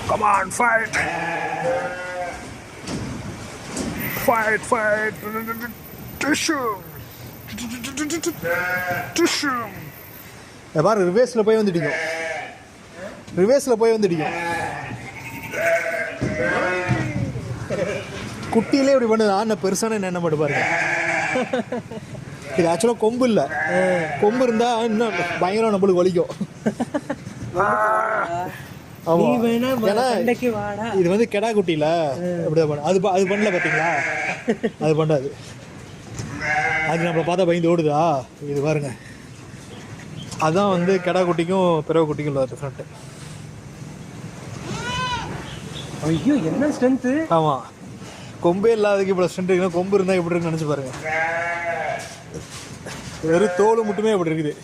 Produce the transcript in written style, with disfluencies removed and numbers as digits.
Come on, fight! Fight! Tissue! Tissue! பாரு ரிவேர்ஸில் போய் வந்துட்டீங்க. குட்டியிலே இப்படி பண்ணுது. ஆன பெருசான என்ன மட்டும் பாருங்க. இது ஆக்சுவலாக கொம்பு இல்லை. கொம்பு இருந்தால் இன்னும் பயங்கரம் நம்மளுக்கு வலிக்கும். ஆமாம், ஏன்னா இது வந்து கெடா குட்டியில் அப்படிதான் பண்ண. அது பண்ணல பார்த்தீங்களா? அது பண்ணாது. அது நம்மளை பார்த்தா பயந்து ஓடுதா? இது பாருங்க, அதுதான் வந்து கெடா குட்டிக்கும் பிறவை குட்டிக்கும் உள்ள டிஃப்ரெண்ட்டு. ஐயோ என்ன ஸ்ட்ரென்த்து! ஆமாம், கொம்பே இல்லாததுக்கு இவ்வளோ ஸ்ட்ரென்த் இருக்குன்னா கொம்பு இருந்தால் எப்படி இருக்குன்னு நினச்சி பாருங்க. வெறும் தோல் மட்டுமே அப்படி இருக்குது.